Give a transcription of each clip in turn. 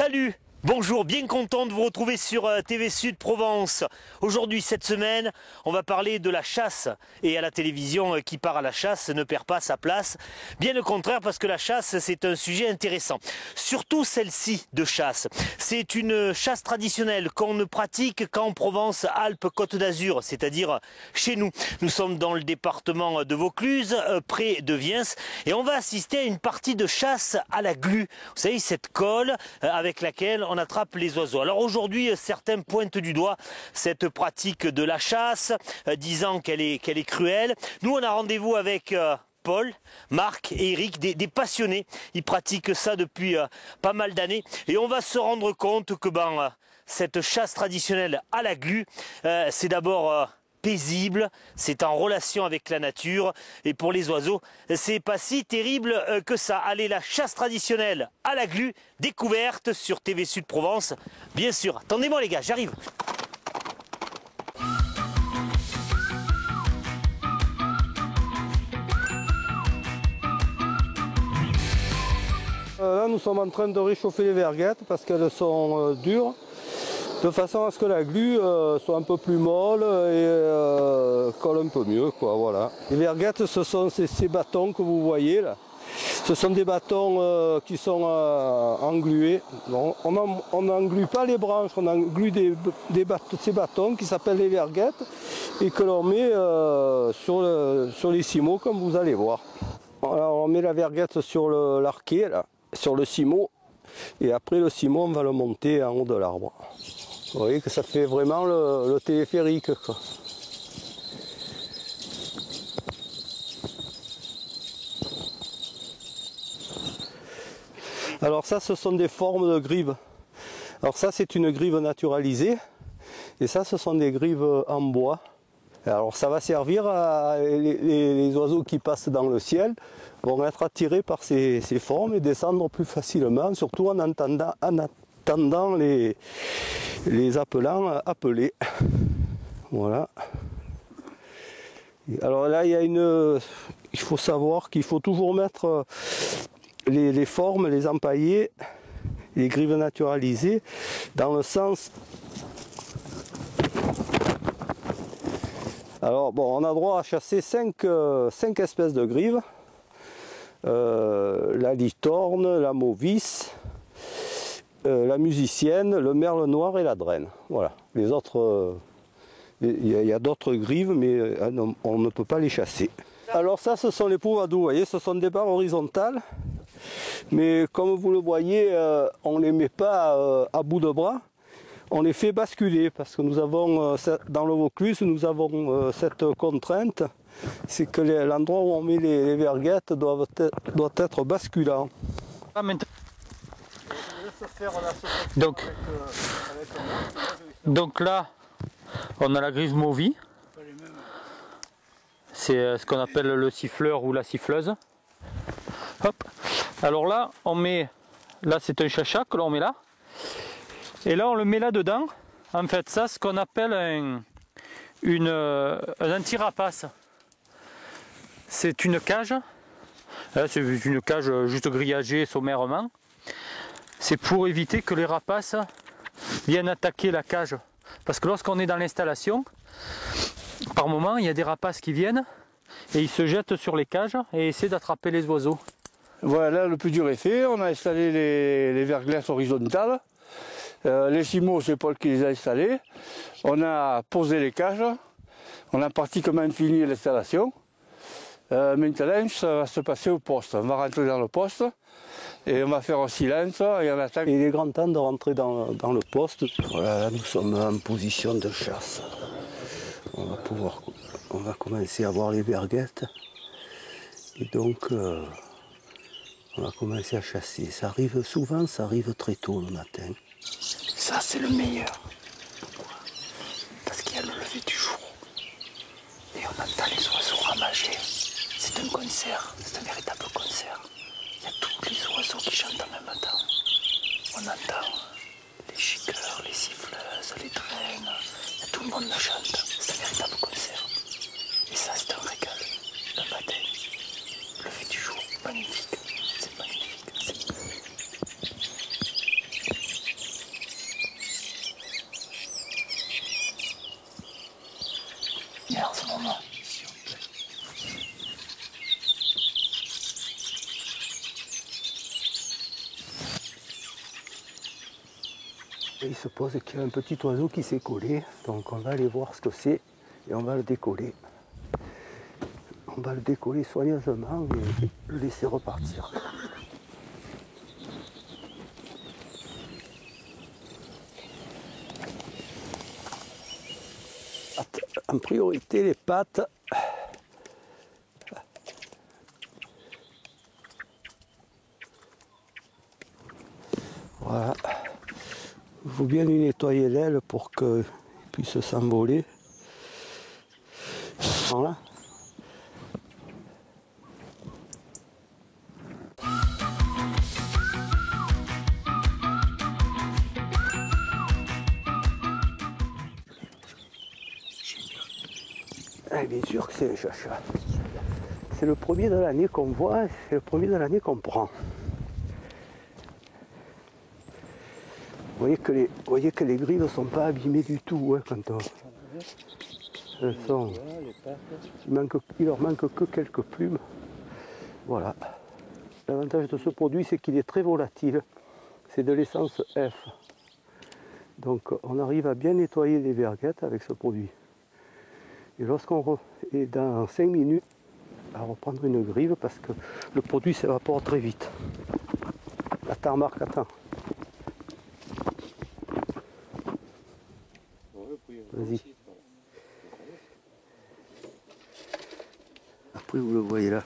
Salut! Bonjour, bien content de vous retrouver sur TV Sud Provence. Aujourd'hui, cette semaine, on va parler de la chasse. Et à la télévision, qui part à la chasse ne perd pas sa place. Bien le contraire, parce que la chasse, c'est un sujet intéressant. Surtout celle-ci de chasse. C'est une chasse traditionnelle qu'on ne pratique qu'en Provence, Alpes, Côte d'Azur, c'est-à-dire chez nous. Nous sommes dans le département de Vaucluse, près de Viens, et on va assister à une partie de chasse à la glu. Vous savez, cette colle avec laquelle on attrape les oiseaux. Alors aujourd'hui, certains pointent du doigt cette pratique de la chasse, disant qu'elle est cruelle. Nous, on a rendez-vous avec Paul, Marc et Eric, des passionnés. Ils pratiquent ça depuis pas mal d'années. Et on va se rendre compte que cette chasse traditionnelle à la glu, c'est d'abord paisible, c'est en relation avec la nature, et pour les oiseaux, c'est pas si terrible que ça. Allez, la chasse traditionnelle à la glu, découverte sur TV Sud Provence, bien sûr. Attendez-moi les gars, j'arrive. Là, nous sommes en train de réchauffer les verguettes parce qu'elles sont dures, de façon à ce que la glu soit un peu plus molle et colle un peu mieux, quoi, voilà. Les verguettes, ce sont ces bâtons que vous voyez là. Ce sont des bâtons qui sont englués. Bon, on n'englue pas les branches, on englue ces bâtons qui s'appellent les verguettes et que l'on met sur les cimeaux, comme vous allez voir. Alors, on met la verguette sur l'arquet, là, sur le cimeau, et après le cimeau, on va le monter en haut de l'arbre. Vous voyez que ça fait vraiment le téléphérique, quoi. Alors ça, ce sont des formes de grives. Alors ça, c'est une grive naturalisée, et ça, ce sont des grives en bois. Alors ça va servir à les oiseaux qui passent dans le ciel vont être attirés par ces formes et descendre plus facilement, surtout en attendant les appelants appeler. Voilà. Alors là, il faut savoir qu'il faut toujours mettre les formes, les empaillés, les grives naturalisées dans le sens. Alors bon, on a droit à chasser 5 espèces de grives. La licorne, la mauvice, la musicienne, le merle noir et la draine. Voilà. Les autres, il y a d'autres grives, mais on ne peut pas les chasser. Alors ça, ce sont les pouvadous. Vous voyez, ce sont des barres horizontales. Mais comme vous le voyez, on ne les met pas à bout de bras. On les fait basculer parce que nous avons, dans le Vaucluse, nous avons cette contrainte, c'est que l'endroit où on met les verguettes doit être basculant. Donc là, on a la grive mauvie. C'est ce qu'on appelle le siffleur ou la siffleuse. Hop. Alors là, on met, là c'est un chacha que l'on met là. Et là on le met là dedans. En fait, ça ce qu'on appelle un anti-rapace. C'est une cage. C'est une cage juste grillagée sommairement. C'est pour éviter que les rapaces viennent attaquer la cage. Parce que lorsqu'on est dans l'installation, par moment il y a des rapaces qui viennent et ils se jettent sur les cages et essaient d'attraper les oiseaux. Voilà, le plus dur est fait. On a installé les verglettes horizontales. Les cimeaux, c'est Paul qui les a installés. On a posé les cages. On a pratiquement fini l'installation. Maintenant, ça va se passer au poste. On va rentrer dans le poste et on va faire un silence et on attend. Il est grand temps de rentrer dans le poste. Voilà, nous sommes en position de chasse. On va commencer à voir les verguettes. Et donc, on va commencer à chasser. Ça arrive souvent, ça arrive très tôt le matin. Ça, c'est le meilleur. Parce qu'il y a le lever du jour. Et on entend les oiseaux ramager. C'est un concert, c'est un véritable concert. Il y a tous les oiseaux qui chantent en même temps. On entend les chiqueurs, les siffleuses, les traînes. Tout le monde chante. C'est un véritable concert. Et ça, c'est un régal. Le matin, lever du jour, magnifique. C'est magnifique. Et il se pose qu'il y a un petit oiseau qui s'est collé, donc on va aller voir ce que c'est et on va le décoller. On va le décoller soigneusement et le laisser repartir. En priorité les pattes. Voilà. Il faut bien lui nettoyer l'aile pour qu'il puisse s'envoler. Voilà. Et bien sûr que c'est un chacha. C'est le premier de l'année qu'on voit, c'est le premier de l'année qu'on prend. Vous voyez que les grilles ne sont pas abîmées du tout, hein, quand on... il leur manque que quelques plumes. Voilà. L'avantage de ce produit, c'est qu'il est très volatile. C'est de l'essence F. Donc on arrive à bien nettoyer les vergettes avec ce produit. Et lorsqu'on est dans 5 minutes à reprendre une grive parce que le produit s'évapore très vite. Attends Marc, attends. Vas-y. Après vous le voyez là.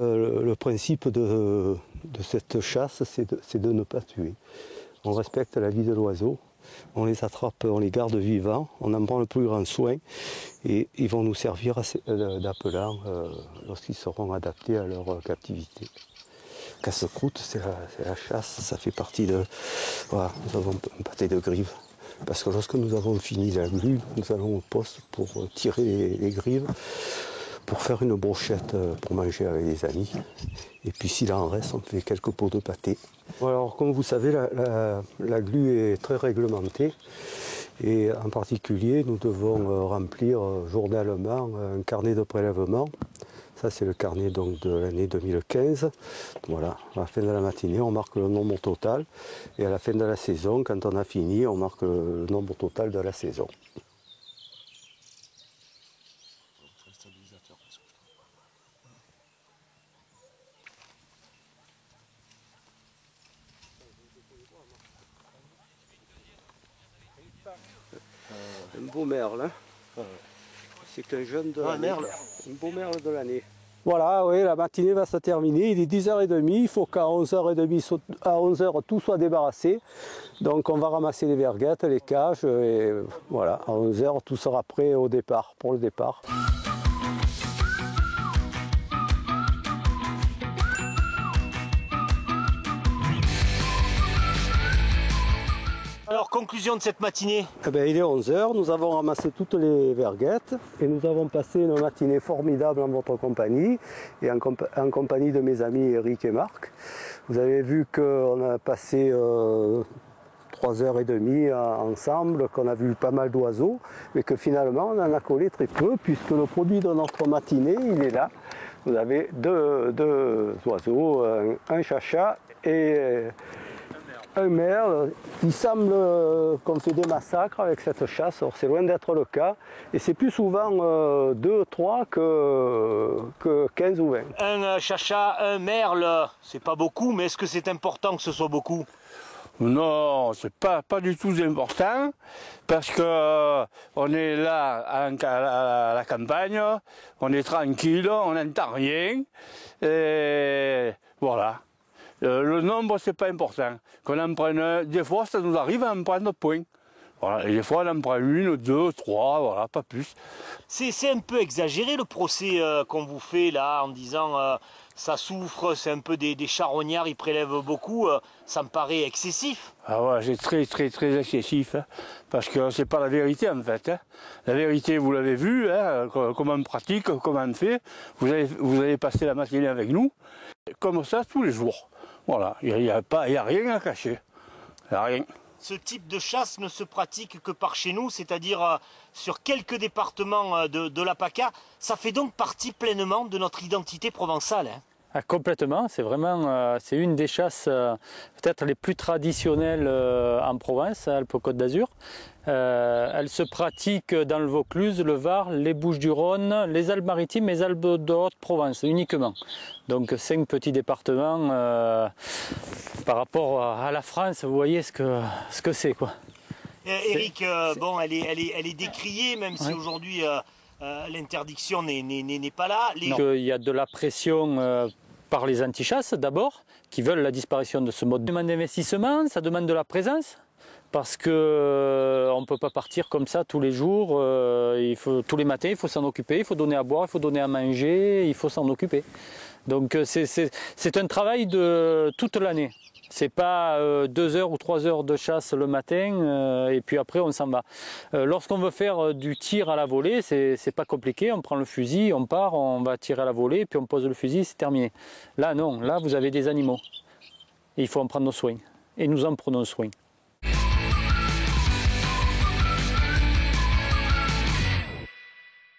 Le principe de cette chasse, c'est de ne pas tuer. On respecte la vie de l'oiseau, on les attrape, on les garde vivants, on en prend le plus grand soin et ils vont nous servir d'appelant lorsqu'ils seront adaptés à leur captivité. Casse-croûte, c'est la chasse, ça fait partie de... Voilà, nous avons un pâté de grives. Parce que lorsque nous avons fini la glu, nous allons au poste pour tirer les grives, pour faire une brochette pour manger avec les amis. Et puis s'il en reste, on fait quelques pots de pâté. Alors comme vous savez, la glu est très réglementée. Et en particulier, nous devons remplir journalement un carnet de prélèvement. Ça, c'est le carnet donc, de l'année 2015. Voilà, à la fin de la matinée, on marque le nombre total. Et à la fin de la saison, quand on a fini, on marque le nombre total de la saison. Un beau merle, hein. C'est un jeune de l'année. Un beau merle de l'année. Voilà, oui, la matinée va se terminer. Il est 10h30. Il faut qu'à 11h30, à 11h, tout soit débarrassé. Donc on va ramasser les vergettes, les cages. Et voilà, à 11h, tout sera prêt au départ, pour le départ. Alors, conclusion de cette matinée. Eh bien, il est 11h, nous avons ramassé toutes les vergettes et nous avons passé une matinée formidable en votre compagnie et en compagnie de mes amis Eric et Marc. Vous avez vu qu'on a passé 3h30 ensemble, qu'on a vu pas mal d'oiseaux, mais que finalement on en a collé très peu puisque le produit de notre matinée, il est là. Vous avez deux oiseaux, un chacha et un merle. Il semble qu'on fait des massacres avec cette chasse, or c'est loin d'être le cas, et c'est plus souvent 2, 3 que 15 ou 20. Un chacha, un merle, c'est pas beaucoup, mais est-ce que c'est important que ce soit beaucoup? Non, c'est pas du tout important, parce que on est là à la campagne, on est tranquille, on n'entend rien, et voilà. Le nombre, c'est pas important. Qu'on en prenne, des fois, ça nous arrive à en prendre point. Voilà. Et des fois, on en prend 1, 2, 3, voilà, pas plus. C'est un peu exagéré le procès qu'on vous fait là, en disant ça souffre, c'est un peu des charognards, ils prélèvent beaucoup. Ça me paraît excessif. Ah ouais, c'est très excessif, hein, parce que c'est pas la vérité en fait. Hein. La vérité, vous l'avez vu, hein, comment on pratique, comment on fait. Vous allez passer la matinée avec nous, comme ça tous les jours. Voilà, il n'y a rien à cacher. Il n'y a rien. Ce type de chasse ne se pratique que par chez nous, c'est-à-dire sur quelques départements de la PACA. Ça fait donc partie pleinement de notre identité provençale. Hein. Ah, complètement, c'est vraiment c'est une des chasses peut-être les plus traditionnelles en Provence, Alpes-Côte d'Azur. Elle se pratique dans le Vaucluse, le Var, les Bouches-du-Rhône, les Alpes-Maritimes et les Alpes de Haute-Provence uniquement. Donc 5 petits départements par rapport à la France, vous voyez ce que c'est quoi. Eric, bon, elle est décriée, même si aujourd'hui l'interdiction n'est pas là. Il y a de la pression par les antichasses d'abord, qui veulent la disparition de ce mode. Ça demande d'investissement, ça demande de la présence, parce qu'on ne peut pas partir comme ça tous les jours, tous les matins il faut s'en occuper, il faut donner à boire, il faut donner à manger, il faut s'en occuper. Donc c'est un travail de toute l'année. C'est pas 2 heures ou 3 heures de chasse le matin et puis après on s'en va. Lorsqu'on veut faire du tir à la volée, c'est pas compliqué, on prend le fusil, on part, on va tirer à la volée, puis on pose le fusil, c'est terminé. Là non, là vous avez des animaux. Et il faut en prendre soin. Et nous en prenons soin.